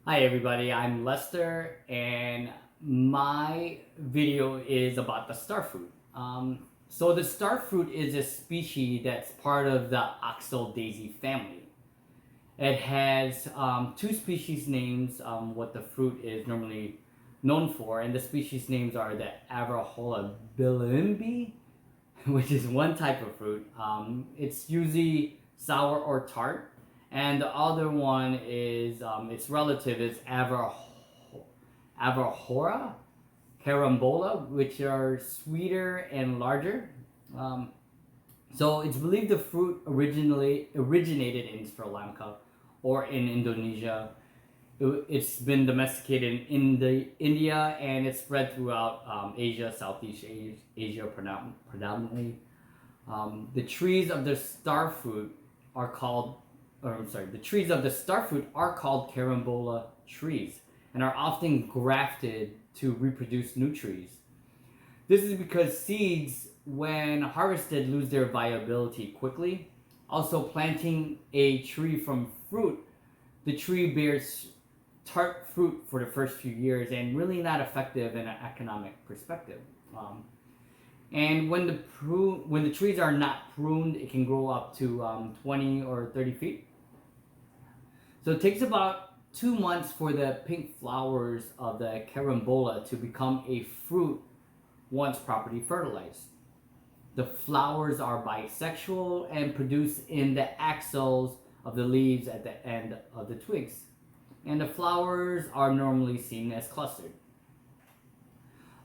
Hi everybody, I'm Lester and my video is about the starfruit. So the starfruit is a species that's part of the oxal daisy family. It has two species names, what the fruit is normally known for, and the species names are the Avrahola bilimbi, which is one type of fruit. It's usually sour or tart, and the other one is its relative is Avarhora carambola, which are sweeter and larger. Um, so it's believed the fruit originally originated in Sri Lanka or in Indonesia. It's been domesticated in India and it's spread throughout Asia, Southeast Asia predominantly. The trees of the starfruit are called, the trees of the starfruit are called carambola trees and are often grafted to reproduce new trees. This is because seeds, when harvested, lose their viability quickly. Also, planting a tree from fruit, the tree bears tart fruit for the first few years and really not effective in an economic perspective. And when the trees are not pruned, it can grow up to 20 or 30 feet. So it takes about 2 months for the pink flowers of the carambola to become a fruit once properly fertilized. The flowers are bisexual and produce in the axils of the leaves at the end of the twigs. And the flowers are normally seen as clustered.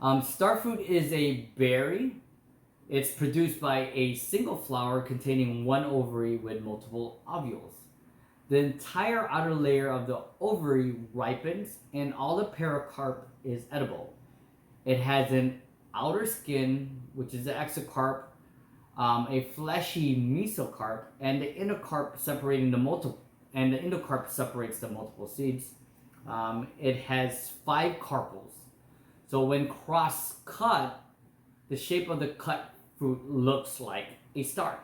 Starfruit is a berry. It's produced by a single flower containing one ovary with multiple ovules. The entire outer layer of the ovary ripens and all the pericarp is edible. It has an outer skin, which is the exocarp, a fleshy mesocarp, and the endocarp separating the multiple, and the endocarp separates the multiple seeds. It has 5 carpels. So when cross-cut, the shape of the cut fruit looks like a star.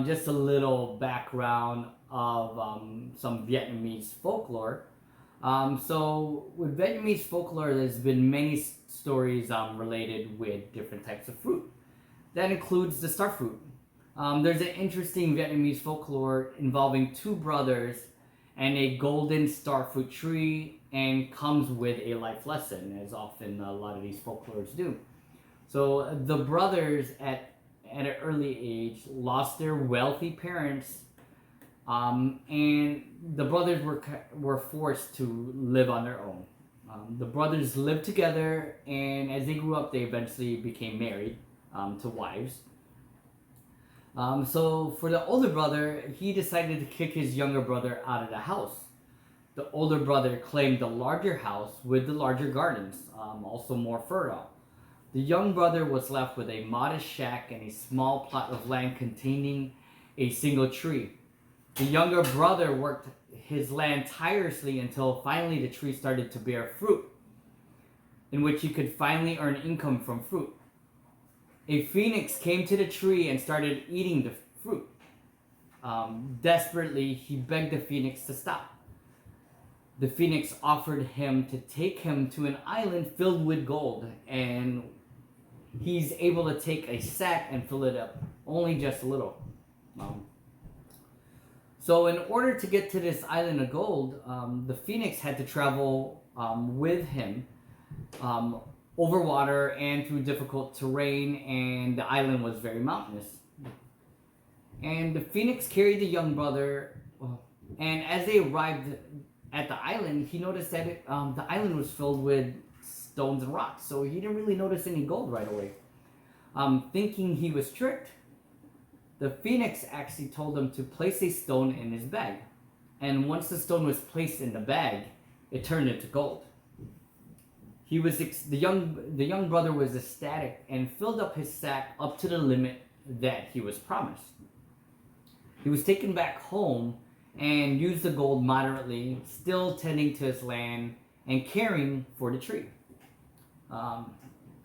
Just a little background of some Vietnamese folklore. With Vietnamese folklore, there's been many stories related with different types of fruit. That includes the starfruit. There's an interesting Vietnamese folklore involving 2 brothers and a golden starfruit tree, and comes with a life lesson, as often a lot of these folklores do. So the brothers at an early age lost their wealthy parents, and the brothers were forced to live on their own. The brothers lived together, and as they grew up, they eventually became married to wives. So for the older brother, he decided to kick his younger brother out of the house. The older brother claimed the larger house with the larger gardens, also more fertile. The young brother was left with a modest shack and a small plot of land containing a single tree. The younger brother worked his land tirelessly until finally the tree started to bear fruit, in which he could finally earn income from fruit. A phoenix came to the tree and started eating the fruit. Desperately, he begged the phoenix to stop. The phoenix offered him to take him to an island filled with gold, and he's able to take a sack and fill it up, only just a little. So in order to get to this island of gold, the phoenix had to travel with him over water and through difficult terrain, and the island was very mountainous. And the phoenix carried the young brother, and as they arrived at the island, he noticed that the island was filled with stones and rocks, so he didn't really notice any gold right away. Thinking he was tricked, the phoenix actually told him to place a stone in his bag, and once the stone was placed in the bag, it turned into gold. The young brother was ecstatic and filled up his sack up to the limit that he was promised. He was taken back home and used the gold moderately, still tending to his land and caring for the tree.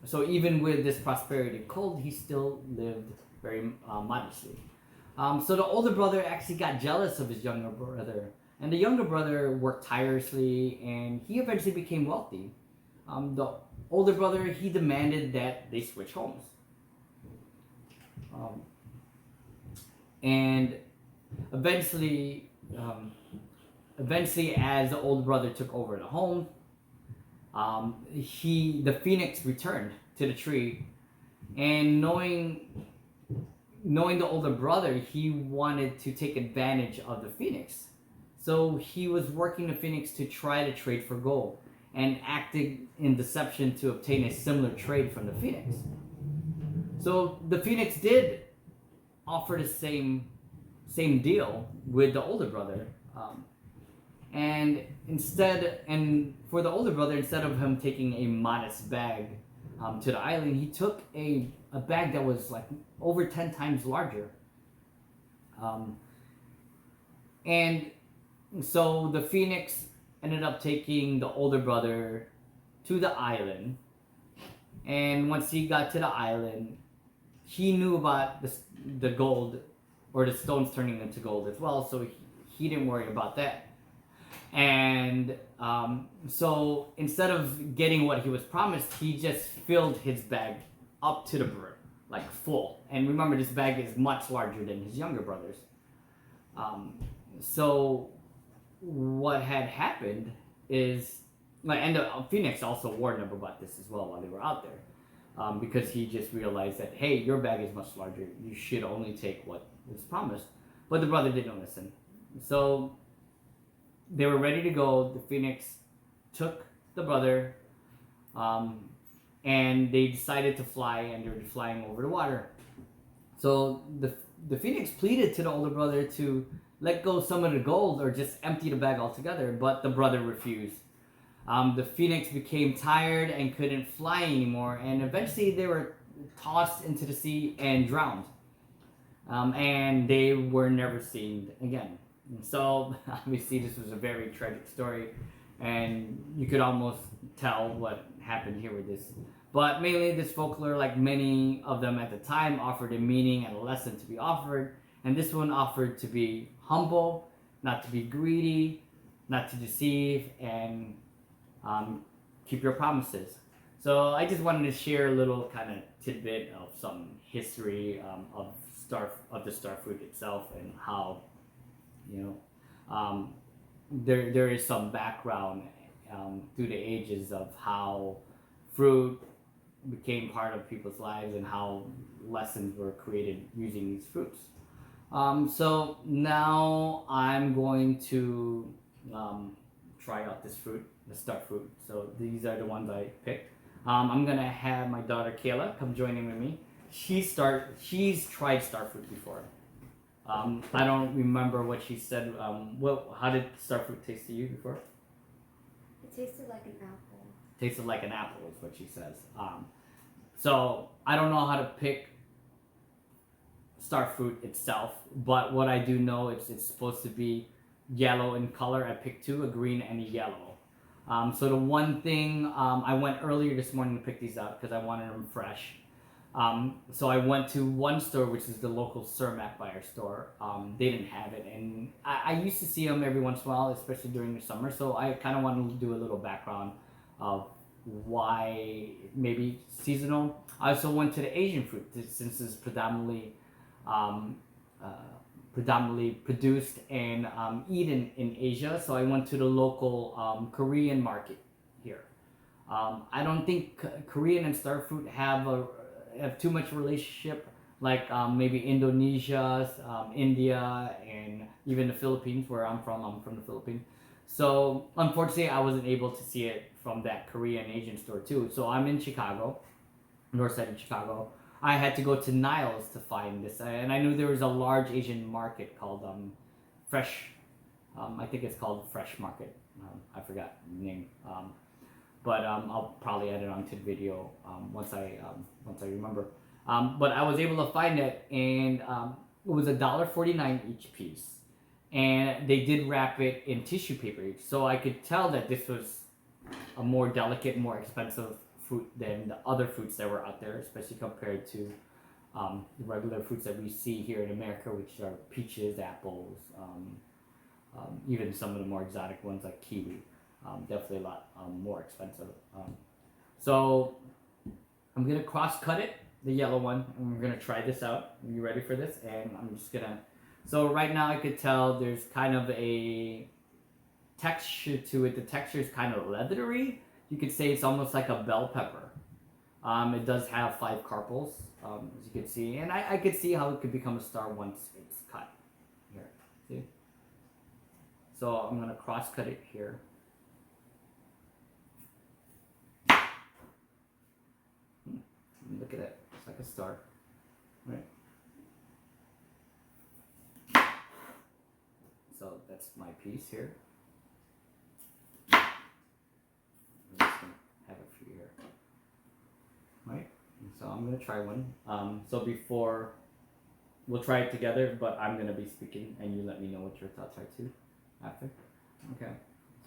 So even with this prosperity of gold, he still lived very modestly. So the older brother actually got jealous of his younger brother And the younger brother worked tirelessly, and he eventually became wealthy. The older brother, he demanded that they switch homes. Um, and eventually, eventually, as the older brother took over the home, the phoenix returned to the tree, and knowing the older brother, he wanted to take advantage of the phoenix. So he was working the phoenix to try to trade for gold and acting in deception to obtain a similar trade from the phoenix. So the phoenix did offer the same deal with the older brother, and for the older brother, instead of him taking a modest bag to the island, he took a bag that was like over 10 times larger. Um, and so the phoenix ended up taking the older brother to the island. And once he got to the island, he knew about the gold, or the stones turning into gold as well, so he didn't worry about that. And so instead of getting what he was promised, he just filled his bag up to the brim, like full. And remember, this bag is much larger than his younger brother's. So what had happened is, like, and the phoenix also warned them about this as well while they were out there, because he just realized that, hey, your bag is much larger. You should only take what was promised. But the brother didn't listen. So they were ready to go. The phoenix took the brother, and they decided to fly, and they were flying over the water. So the phoenix pleaded to the older brother to let go some of the gold or just empty the bag altogether, but the brother refused. The phoenix became tired and couldn't fly anymore, and eventually they were tossed into the sea and drowned. And they were never seen again. So obviously this was a very tragic story, and you could almost tell what happened here with this. But mainly this folklore, like many of them at the time, offered a meaning and a lesson to be offered. And this one offered to be humble, not to be greedy, not to deceive, and keep your promises. So I just wanted to share a little kind of tidbit of some history of the starfruit itself, and how, there is some background through the ages of how fruit became part of people's lives and how lessons were created using these fruits. So now I'm going to try out this fruit, the starfruit. So these are the ones I picked. I'm gonna have my daughter Kayla come join in with me. She's tried starfruit before. I don't remember what she said. How did starfruit taste to you before? It tasted like an apple. Tasted like an apple is what she says. So I don't know how to pick starfruit itself, but what I do know, it's supposed to be yellow in color. I picked two, a green and a yellow. So the one thing, I went earlier this morning to pick these up because I wanted them fresh. So I went to one store, which is the local Cermak buyer store. They didn't have it, and I used to see them every once in a while, especially during the summer. So I kind of wanted to do a little background of why maybe seasonal. I also went to the Asian fruit, since it's predominantly produced and eaten in Asia. So I went to the local Korean market here. I don't think Korean and starfruit have too much relationship, like maybe Indonesia, India, and even the Philippines, where I'm from. I'm from the Philippines. So unfortunately, I wasn't able to see it from that Korean Asian store too. So I'm in Chicago, north side of Chicago. I had to go to Niles to find this, and I knew there was a large Asian market called Fresh. I think it's called Fresh Market. I forgot the name, but I'll probably add it onto the video once I remember. But I was able to find it, and it was $1.49 each piece, and they did wrap it in tissue paper, so I could tell that this was a more delicate, more expensive fruit than the other fruits that were out there, especially compared to the regular fruits that we see here in America, which are peaches, apples, Even some of the more exotic ones like kiwi, definitely a lot more expensive. So I'm gonna cross cut it, the yellow one, and we're gonna try this out. Are you ready for this? And I'm just gonna. So right now I could tell there's kind of a texture to it. The texture is kind of leathery. You could say it's almost like a bell pepper. It does have 5 carpels, as you can see, and I could see how it could become a star once it's cut. Here, see? So I'm gonna cross cut it here. Look at it, it's like a star, right? So that's my piece here. I'm just gonna have a few here. Right, so I'm gonna try one. So before, we'll try it together, but I'm gonna be speaking, and you let me know what your thoughts are too, after. Okay,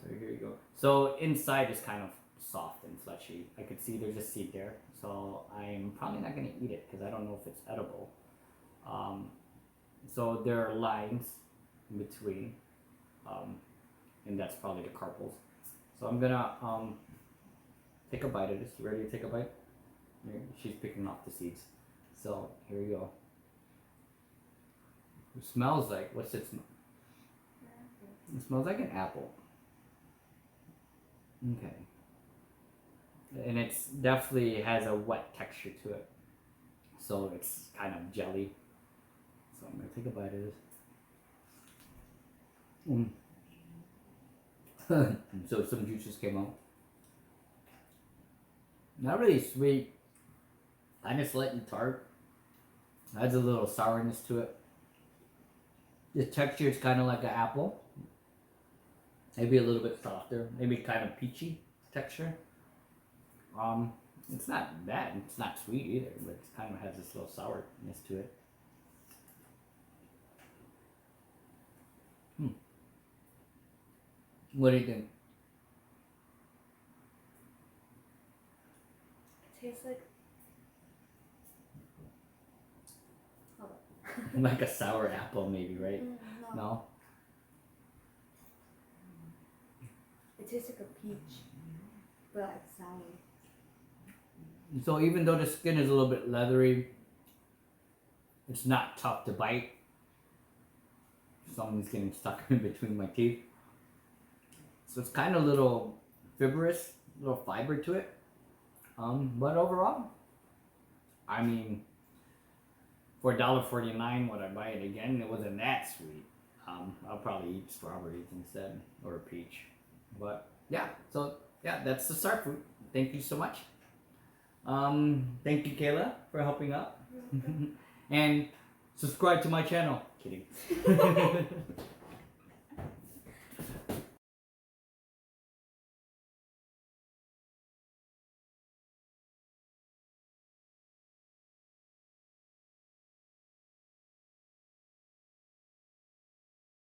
so here you go. So inside is kind of soft and fleshy. I could see there's a seed there, so I'm probably not gonna eat it because I don't know if it's edible. So there are lines in between, and that's probably the carpels. So I'm gonna take a bite of this. You ready to take a bite? She's picking off the seeds. So here we go. It smells like, what's it smell? It smells like an apple. Okay. And it's definitely has a wet texture to it. So it's kind of jelly. So I'm gonna take a bite of this. So some juices came out. Not really sweet. Kind of slightly tart. Adds a little sourness to it. The texture is kind of like an apple. Maybe a little bit softer. Maybe kind of peachy texture. It's not bad. It's not sweet either, but it kind of has this little sourness to it. What do you think? It tastes like. Like a sour apple, maybe, right? No. No? It tastes like a peach, but like sour. So even though the skin is a little bit leathery, it's not tough to bite. Something's getting stuck in between my teeth. So it's kind of a little fibrous, little fiber to it. But overall, I mean, for $1.49, would I buy it again? It wasn't that sweet. I'll probably eat strawberries instead, or a peach. But yeah, so yeah, that's the Starfruit. Thank you so much. Thank you, Kayla, for helping out. And subscribe to my channel. Kidding.